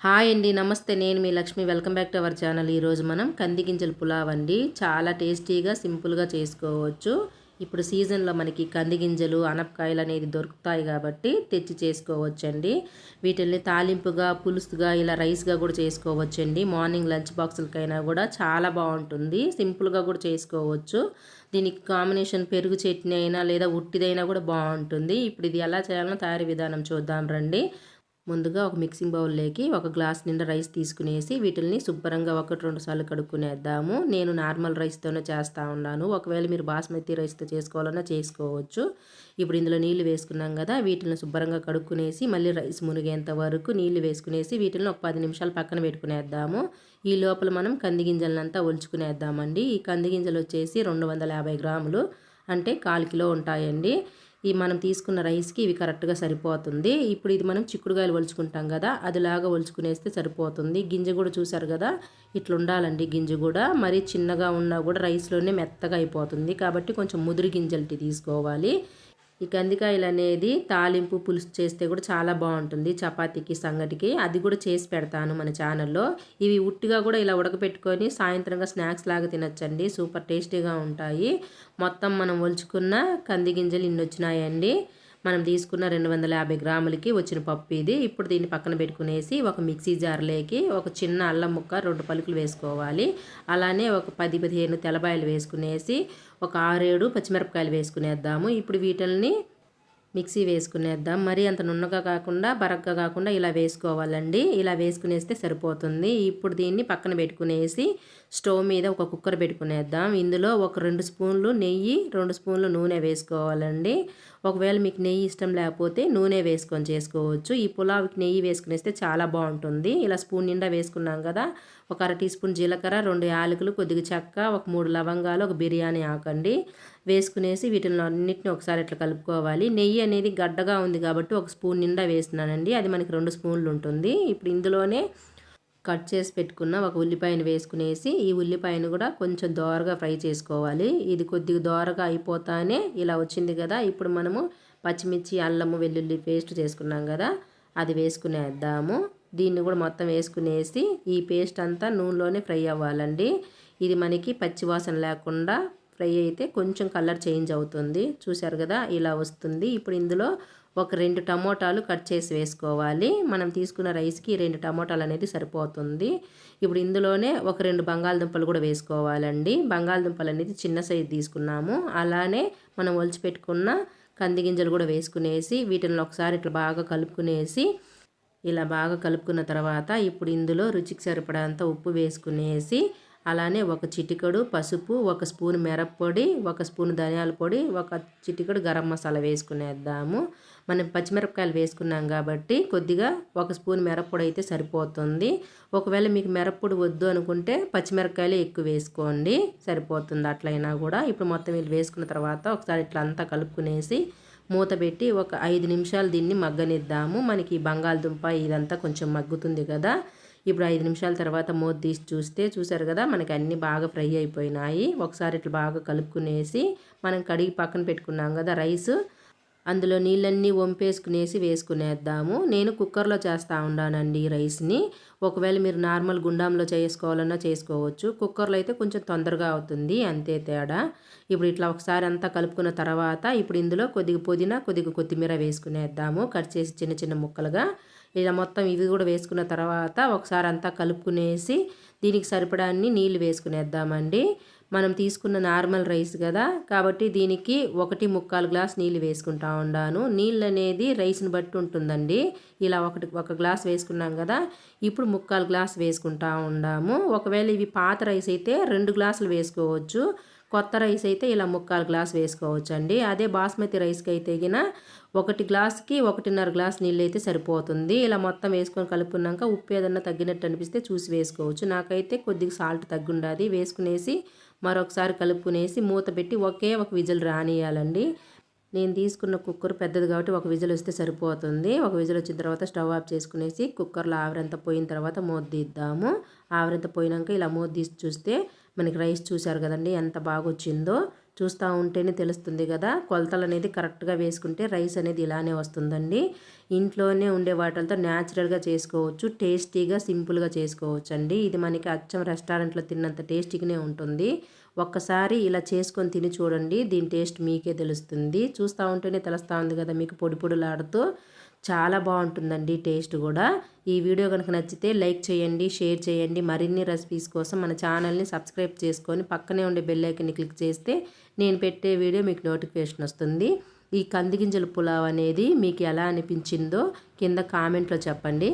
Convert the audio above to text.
Hi అండి, నమస్తే. నేను మీ Lakshmi. Welcome back to our channel. ఈరోజు మనం కంది గింజల పులావ్ అండి. చాలా టేస్టీగా సింపుల్గా చేసుకోవచ్చు. ఇప్పుడు సీజన్లో మనకి కంది గింజలు అనపకాయలు అనేది దొరుకుతాయి కాబట్టి తెచ్చి చేసుకోవచ్చండి. వీటిల్ని తాలింపుగా, పులుసుగా, ఇలా రైస్గా కూడా చేసుకోవచ్చండి. మార్నింగ్ లంచ్ బాక్సులకైనా కూడా చాలా బాగుంటుంది. సింపుల్గా కూడా చేసుకోవచ్చు. దీనికి కాంబినేషన్ పెరుగు చట్నీ అయినా లేదా ఉట్టిదైనా కూడా బాగుంటుంది. ఇప్పుడు ఇది ఎలా చేయాలో తయారీ విధానం చూద్దాం రండి. ముందుగా ఒక మిక్సింగ్ బౌల్లోకి ఒక గ్లాస్ నిండా రైస్ తీసుకునేసి వీటిల్ని శుభ్రంగా 1-2 సార్లు కడుక్కునేద్దాము. నేను నార్మల్ రైస్తోనే చేస్తూ ఉన్నాను. ఒకవేళ మీరు బాస్మతి రైస్తో చేసుకోవాలన్నా చేసుకోవచ్చు. ఇప్పుడు ఇందులో నీళ్లు వేసుకున్నాం కదా, వీటిని శుభ్రంగా కడుక్కునేసి మళ్ళీ రైస్ మునిగేంత వరకు నీళ్లు వేసుకునేసి వీటిని ఒక 10 నిమిషాలు పక్కన పెట్టుకునేద్దాము. ఈ లోపల మనం కంది గింజలనంతా ఒలుచుకునేద్దామండి. ఈ కంది గింజలు వచ్చేసి 250 గ్రాములు, అంటే 1/4 కిలో ఉంటాయండి. ఈ మనం తీసుకున్న రైస్కి ఇవి కరెక్ట్గా సరిపోతుంది. ఇప్పుడు ఇది మనం చిక్కుడుకాయలు ఒలుచుకుంటాం కదా, అదిలాగా ఒలుచుకునేస్తే సరిపోతుంది. గింజ కూడా చూసారు కదా, ఇట్లా ఉండాలండి. గింజ కూడా మరీ చిన్నగా ఉన్నా కూడా రైస్లోనే మెత్తగా అయిపోతుంది. కాబట్టి కొంచెం ముదురు గింజలు తీసుకోవాలి. ఈ కందికాయలు అనేది తాలింపు పులుసు చేస్తే కూడా చాలా బాగుంటుంది. చపాతీకి, సంగటికి అది కూడా చేసి పెడతాను మన ఛానల్లో. ఇవి ఉట్టిగా కూడా ఇలా ఉడకపెట్టుకొని సాయంత్రంగా స్నాక్స్ లాగా తినొచ్చండి. సూపర్ టేస్టీగా ఉంటాయి. మొత్తం మనం ఒలుచుకున్న కంది గింజలు ఇన్ని వచ్చినాయండి. మనం తీసుకున్న 250 గ్రాములకి వచ్చిన పప్పు ఇది. ఇప్పుడు దీన్ని పక్కన పెట్టుకునేసి ఒక మిక్సీ జార్లోకి ఒక చిన్న అల్లం ముక్క, 2 పలుకులు వేసుకోవాలి. అలానే ఒక 10-15 తెల్లబాయలు వేసుకునేసి ఒక 6-7 పచ్చిమిరపకాయలు వేసుకునేద్దాము. ఇప్పుడు వీటిల్ని మిక్సీ వేసుకునేద్దాం. మరీ అంత నున్నగా కాకుండా బరగ్గా కాకుండా ఇలా వేసుకోవాలండి. ఇలా వేసుకునేస్తే సరిపోతుంది. ఇప్పుడు దీన్ని పక్కన పెట్టుకునేసి స్టవ్ మీద ఒక కుక్కర్ పెట్టుకునేద్దాం. ఇందులో ఒక 2 స్పూన్లు నెయ్యి, 2 స్పూన్లు నూనె వేసుకోవాలండి. ఒకవేళ మీకు నెయ్యి ఇష్టం లేకపోతే నూనె వేసుకొని చేసుకోవచ్చు. ఈ పులావ్కి నెయ్యి వేసుకునేస్తే చాలా బాగుంటుంది. ఇలా స్పూన్ నిండా వేసుకున్నాం కదా, ఒక 1/2 టీ స్పూన్ జీలకర్ర, 2 యాలకులు, కొద్దిగా చెక్క, ఒక 3 లవంగాలు, ఒక బిర్యానీ ఆకండి వేసుకునేసి వీటిని అన్నిటిని ఒకసారి ఇట్లా కలుపుకోవాలి. నెయ్యి అనేది గడ్డగా ఉంది కాబట్టి ఒక స్పూన్ నిండా వేస్తున్నానండి. అది మనకి 2 స్పూన్లు ఉంటుంది. ఇప్పుడు ఇందులోనే కట్ చేసి పెట్టుకున్న ఒక ఉల్లిపాయను వేసుకునేసి ఈ ఉల్లిపాయను కూడా కొంచెం దోరగా ఫ్రై చేసుకోవాలి. ఇది కొద్దిగా దోరగా అయిపోతానే ఇలా వచ్చింది కదా, ఇప్పుడు మనము పచ్చిమిర్చి, అల్లము, వెల్లుల్లి పేస్ట్ చేసుకున్నాం కదా, అది వేసుకునేద్దాము. దీన్ని కూడా మొత్తం వేసుకునేసి ఈ పేస్ట్ అంతా నూనెలోనే ఫ్రై అవ్వాలండి. ఇది మనకి పచ్చివాసన లేకుండా ఫ్రై అయితే కొంచెం కలర్ చేంజ్ అవుతుంది. చూసారు కదా, ఇలా వస్తుంది. ఇప్పుడు ఇందులో ఒక 2 టమోటాలు కట్ చేసి వేసుకోవాలి. మనం తీసుకున్న రైస్కి 2 టమోటాలు అనేది సరిపోతుంది. ఇప్పుడు ఇందులోనే ఒక 2 బంగాళదుంపలు కూడా వేసుకోవాలండి. బంగాళదుంపలు అనేది చిన్న సైజు తీసుకున్నాము. అలానే మనం ఒలిచి పెట్టుకున్న కంది గింజలు కూడా వేసుకునేసి వీటిని ఒకసారి ఇట్లా బాగా కలుపుకునేసి, ఇలా బాగా కలుపుకున్న తర్వాత ఇప్పుడు ఇందులో రుచికి సరిపడంత ఉప్పు వేసుకునేసి, అలానే ఒక చిటికెడు పసుపు, ఒక స్పూన్ మిరప్పొడి, ఒక స్పూన్ ధనియాల పొడి, ఒక చిటికెడు గరం మసాలా వేసుకునేద్దాము. మనం పచ్చిమిరపకాయలు వేసుకున్నాం కాబట్టి కొద్దిగా ఒక స్పూన్ మిరప్పొడి అయితే సరిపోతుంది. ఒకవేళ మీకు మిరప్పొడి వద్దు అనుకుంటే పచ్చిమిరపకాయలు ఎక్కువ వేసుకోండి, సరిపోతుంది అట్లయినా కూడా. ఇప్పుడు మొత్తం ఇది వేసుకున్న తర్వాత ఒకసారి ఇట్లా అంతా కలుపుకునేసి మూత పెట్టి ఒక 5 నిమిషాలు దీన్ని మగ్గనిద్దాము. మనకి బంగాళదుంప ఇదంతా కొంచెం మగ్గుతుంది కదా. ఇప్పుడు 5 నిమిషాల తర్వాత మూత తీసి చూస్తే చూసారు కదా, మనకి అన్నీ బాగా ఫ్రై అయిపోయినాయి. ఒకసారి ఇట్లా బాగా కలుపుకునేసి మనం కడిగి పక్కన పెట్టుకున్నాం కదా రైస్, అందులో నీళ్ళన్నీ వంపేసుకునేసి వేసుకునేద్దాము. నేను కుక్కర్లో చేస్తూ ఉన్నానండి ఈ రైస్ని. ఒకవేళ మీరు నార్మల్ గుండంలో చేసుకోవాలన్నా చేసుకోవచ్చు. కుక్కర్లో అయితే కొంచెం తొందరగా అవుతుంది, అంతే తేడా. ఇప్పుడు ఇట్లా ఒకసారి అంతా కలుపుకున్న తర్వాత ఇప్పుడు ఇందులో కొద్దిగా పుదీనా, కొద్దిగా కొత్తిమీర వేసుకునేద్దాము కట్ చేసి చిన్న చిన్న ముక్కలుగా. ఇలా మొత్తం ఇవి కూడా వేసుకున్న తర్వాత ఒకసారి అంతా కలుపుకునేసి దీనికి సరిపడాన్ని నీళ్ళు వేసుకునేద్దామండి. మనం తీసుకున్న నార్మల్ రైస్ కదా కాబట్టి దీనికి 1.25 గ్లాస్ నీళ్ళు వేసుకుంటా ఉన్నాను. నీళ్ళు అనేది రైస్ని బట్టి ఉంటుందండి. ఇలా ఒక గ్లాస్ వేసుకున్నాం కదా, ఇప్పుడు 3/4 గ్లాస్ వేసుకుంటా ఉన్నాము. ఒకవేళ ఇవి పాత రైస్ అయితే 2 గ్లాసులు వేసుకోవచ్చు. కొత్త రైస్ అయితే ఇలా 3/4 గ్లాస్ వేసుకోవచ్చు అండి. అదే బాస్మతి రైస్కి అయితే గిన 1 గ్లాస్కి 1.5 గ్లాస్ నీళ్ళు అయితే సరిపోతుంది. ఇలా మొత్తం వేసుకొని కలుపుకున్నాక ఉప్పు ఏదన్నా తగ్గినట్టు అనిపిస్తే చూసి వేసుకోవచ్చు. నాకైతే కొద్దిగా సాల్ట్ తగ్గుండాది. వేసుకునేసి మరొకసారి కలుపుకునేసి మూత పెట్టి ఒకే ఒక విజిల్ రానియాలండి. నేను తీసుకున్న కుక్కర్ పెద్దది కాబట్టి ఒక విజిల్ వస్తే సరిపోతుంది. ఒక విజిల్ వచ్చిన తర్వాత స్టవ్ ఆఫ్ చేసుకునేసి కుక్కర్లో ఆవిరంతా పోయిన తర్వాత మూత తీద్దాము. ఆవిరంతా పోయినాక ఇలా మూత తీసి చూస్తే మనకి రైస్ చూసారు కదండి ఎంత బాగా వచ్చిందో. చూస్తూ ఉంటేనే తెలుస్తుంది కదా. కొలతలు అనేది కరెక్ట్గా వేసుకుంటే రైస్ అనేది ఇలానే వస్తుందండి. ఇంట్లోనే ఉండే వాటితో న్యాచురల్గా చేసుకోవచ్చు, టేస్టీగా సింపుల్గా చేసుకోవచ్చు అండి. ఇది మనకి అచ్చం రెస్టారెంట్లో తిన్నంత టేస్టీగానే ఉంటుంది. ఒక్కసారి ఇలా చేసుకొని తిని చూడండి, దీని టేస్ట్ మీకే తెలుస్తుంది. చూస్తూ ఉంటేనే తెలుస్తూ ఉంది కదా మీకు పొడి పొడిలాడుతూ. చాలా బాగుంటుందండి టేస్ట్ కూడా. ఈ వీడియో కనుక నచ్చితే లైక్ చేయండి, షేర్ చేయండి. మరిన్ని రెసిపీస్ కోసం మన ఛానల్ని సబ్స్క్రైబ్ చేసుకొని పక్కనే ఉండే బెల్ ఐకాన్ని క్లిక్ చేస్తే నేను పెట్టే వీడియో మీకు నోటిఫికేషన్ వస్తుంది. ఈ కందిగింజల పులావ్ అనేది మీకు ఎలా అనిపించిందో కింద కామెంట్లో చెప్పండి.